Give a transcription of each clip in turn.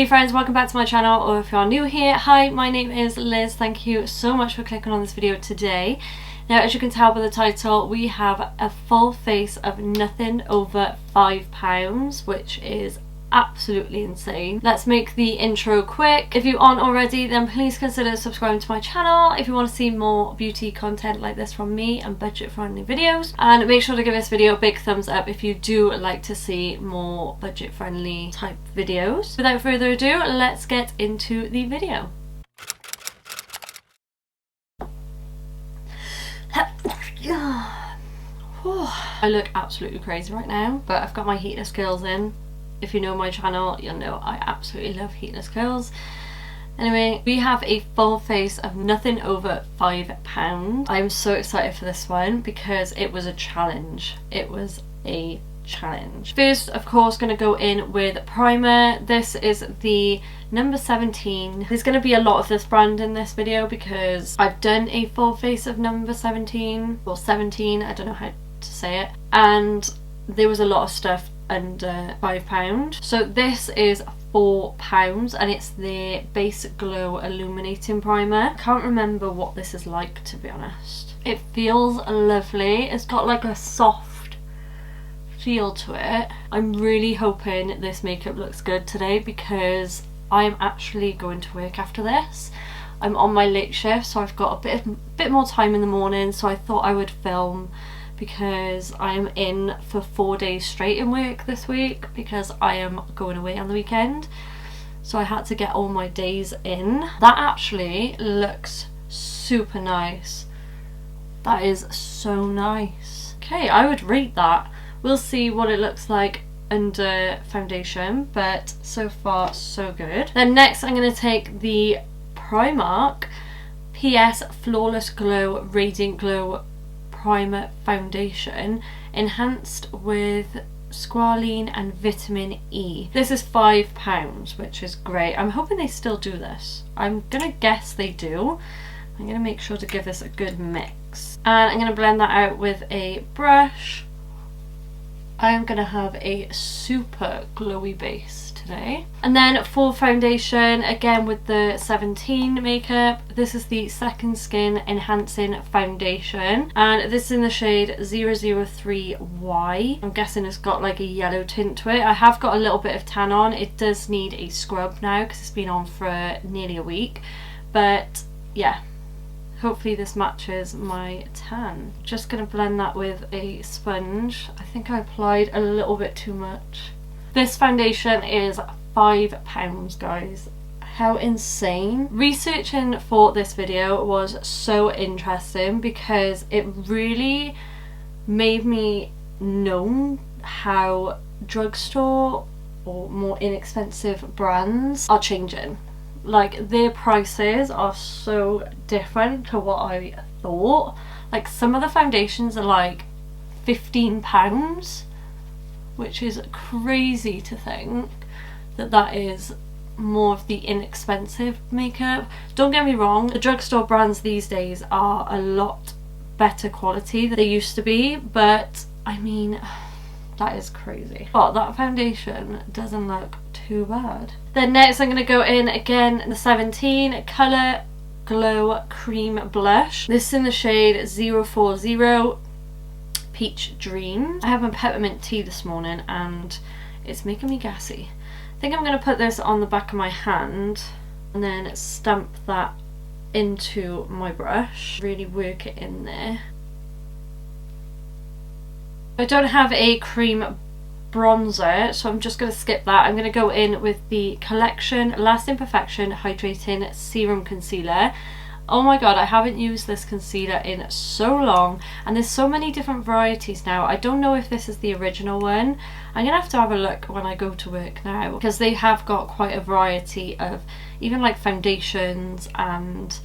Hey friends, welcome back to my channel, or if you're new here, hi, my name is Liz. Thank you so much for clicking on this video today. Now, as you can tell by the title, we have a full face of nothing over £5, which is absolutely insane. Let's make the intro quick. If you aren't already, then please consider subscribing to my channel if you want to see more beauty content like this from me and budget friendly videos, and make sure to give this video a big thumbs up if you do like to see more budget friendly type videos. Without further ado, let's get into the video. I look absolutely crazy right now, but I've got my heatless curls in. If you know my channel, you'll know I absolutely love heatless curls. Anyway, we have a full face of nothing over £5. I'm so excited for this one because it was a challenge. It was a challenge. First, of course, going to go in with primer. This is the number 17. There's going to be a lot of this brand in this video because I've done a full face of number 17 or 17, I don't know how to say it, and there was a lot of stuff under £5. So this is £4 and it's the Basic Glow Illuminating Primer. I can't remember what this is like, to be honest. It feels lovely. It's got like a soft feel to it. I'm really hoping this makeup looks good today because I'm actually going to work after this. I'm on my late shift, so I've got a bit more time in the morning, so I thought I would film because I'm in for 4 days straight in work this week because I am going away on the weekend. So I had to get all my days in. That actually looks super nice. That is so nice. Okay, I would rate that. We'll see what it looks like under foundation, but so far so good. Then next I'm going to take the Primark PS Flawless Glow Radiant Glow Primer Foundation, enhanced with squalene and vitamin E. This is £5, which is great. I'm hoping they still do this. I'm gonna guess they do. I'm gonna make sure to give this a good mix, and I'm gonna blend that out with a brush. I am gonna have a super glowy base today. And then for foundation, again with the 17 makeup, this is the Second Skin Enhancing Foundation, and this is in the shade 003Y. I'm guessing it's got like a yellow tint to it. I have got a little bit of tan on. It does need a scrub now because it's been on for nearly a week, but yeah, hopefully this matches my tan. Just gonna blend that with a sponge. I think I applied a little bit too much. This foundation is £5, guys. How insane. Researching for this video was so interesting because it really made me know how drugstore or more inexpensive brands are changing. Like, their prices are so different to what I thought. Like, some of the foundations are like £15, which is crazy to think that that is more of the inexpensive makeup. Don't get me wrong, the drugstore brands these days are a lot better quality than they used to be, but I mean, that is crazy. But that foundation doesn't look too bad. Then next I'm going to go in again the 17 Colour Glow Cream Blush. This is in the shade 040 Peach Dream. I had my peppermint tea this morning and it's making me gassy. I think I'm going to put this on the back of my hand and then stamp that into my brush. Really work it in there. I don't have a cream bronzer, so I'm just going to skip that. I'm going to go in with the Collection Lasting Perfection Hydrating Serum Concealer. Oh my god, I haven't used this concealer in so long, and there's so many different varieties now. I don't know if this is the original one. I'm gonna have to have a look when I go to work now because they have got quite a variety of even like foundations and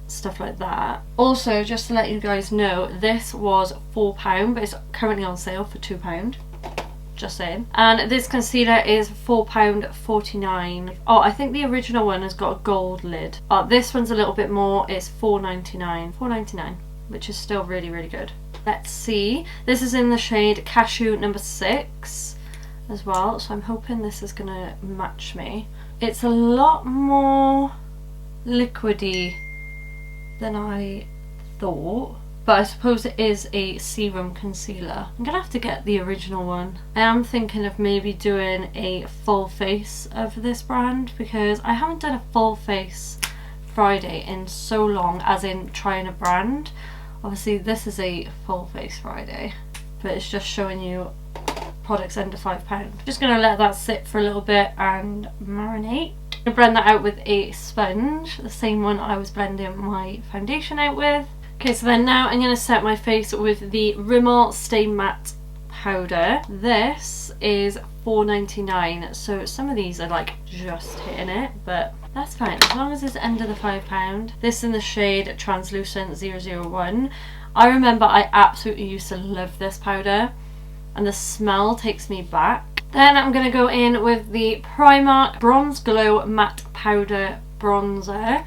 stuff like that. Also, just to let you guys know, this was £4, but it's currently on sale for £2. Just saying. And this concealer is £4.49. Oh, I think the original one has got a gold lid. Oh, this one's a little bit more. It's £4.99. £4.99, which is still really, really good. Let's see. This is in the shade Cashew number 6. as well, so I'm hoping this is gonna match me. It's a lot more liquidy than I thought, but I suppose it is a serum concealer. I'm gonna have to get the original one. I am thinking of maybe doing a full face of this brand because I haven't done a full face Friday in so long, as in trying a brand. Obviously this is a full face Friday, but it's just showing you products under £5. Just gonna let that sit for a little bit and marinate. I'm gonna blend that out with a sponge, the same one I was blending my foundation out with. Okay, so then now I'm going to set my face with the Rimmel Stay Matte powder. This is £4.99, so some of these are like just hitting it, but that's fine as long as it's under the £5. This in the shade Translucent 001. I remember I absolutely used to love this powder and the smell takes me back. Then I'm going to go in with the Primark Bronze Glow Matte Powder Bronzer.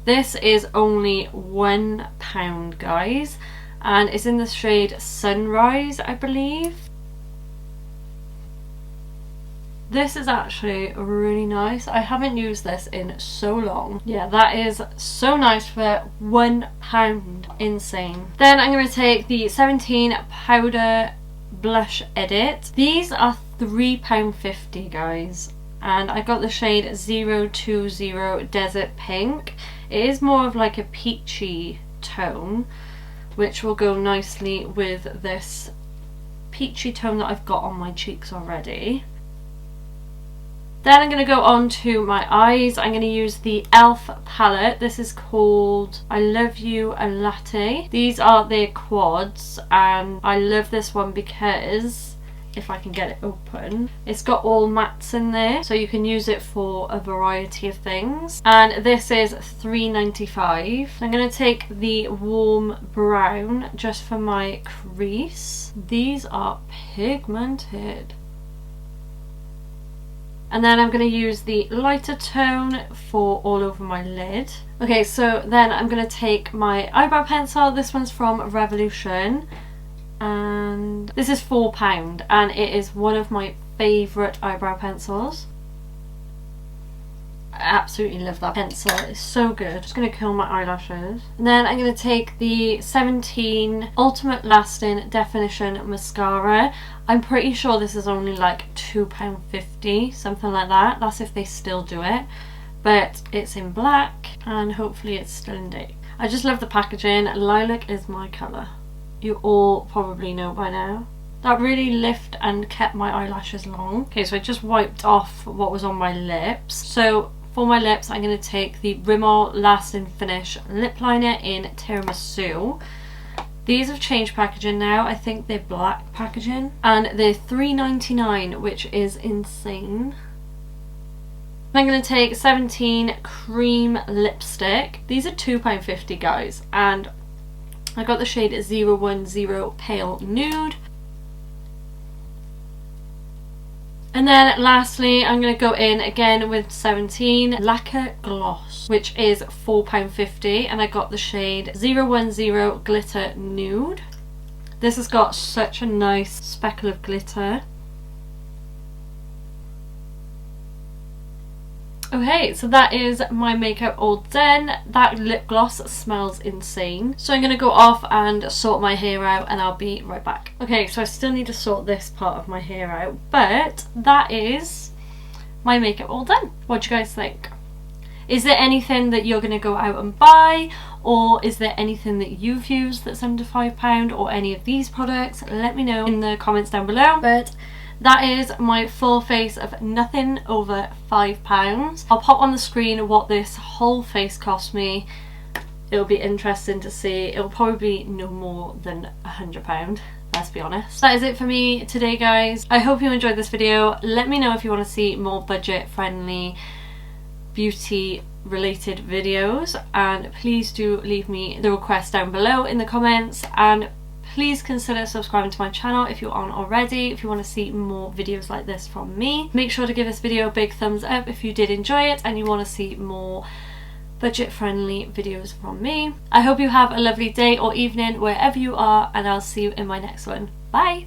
This is only £1, guys, and it's in the shade Sunrise, I believe. This is actually really nice. I haven't used this in so long. Yeah, that is so nice for £1. Insane. Then I'm going to take the 17 Powder Blush Edit. These are £3.50, guys, and I got the shade 020 Desert Pink. It is more of like a peachy tone, which will go nicely with this peachy tone that I've got on my cheeks already. Then I'm going to go on to my eyes. I'm going to use the e.l.f. palette. This is called I Love You a Latte. These are their quads, and I love this one because, if I can get it open, it's got all mattes in there, so you can use it for a variety of things. And this is £3.95. I'm going to take the warm brown just for my crease. These are pigmented. And then I'm going to use the lighter tone for all over my lid. Okay, so then I'm going to take my eyebrow pencil. This one's from Revolution, and this is £4, and it is one of my favourite eyebrow pencils. I absolutely love that pencil, it's so good. Just going to curl my eyelashes. And then I'm going to take the 17 Ultimate Lasting Definition Mascara. I'm pretty sure this is only like £2.50, something like that. That's if they still do it. But it's in black, and hopefully it's still in date. I just love the packaging. Lilac is my colour. You all probably know by now. That really lifted and kept my eyelashes long. Okay, so I just wiped off what was on my lips. So for my lips, I'm going to take the Rimmel Lasting Finish Lip Liner in Tiramisu. These have changed packaging now. I think they're black packaging, and they're £3.99, which is insane. I'm going to take 17 Cream Lipstick. These are £2.50, guys, and I got the shade 010 Pale Nude. And then lastly, I'm going to go in again with 17 Lacquer Gloss, which is £4.50, and I got the shade 010 Glitter Nude. This has got such a nice speckle of glitter. Okay, so that is my makeup all done. That lip gloss smells insane. So I'm going to go off and sort my hair out, and I'll be right back. Okay, so I still need to sort this part of my hair out, but that is my makeup all done. What do you guys think? Is there anything that you're going to go out and buy, or is there anything that you've used that's under £5, or any of these products? Let me know in the comments down below. But that is my full face of nothing over £5. I'll pop on the screen what this whole face cost me. It'll be interesting to see. It'll probably be no more than £100, let's be honest. That is it for me today, guys. I hope you enjoyed this video. Let me know if you want to see more budget friendly beauty related videos, and please do leave me the request down below in the comments, and please consider subscribing to my channel if you aren't already, if you want to see more videos like this from me. Make sure to give this video a big thumbs up if you did enjoy it and you want to see more budget friendly videos from me. I hope you have a lovely day or evening wherever you are, and I'll see you in my next one. Bye!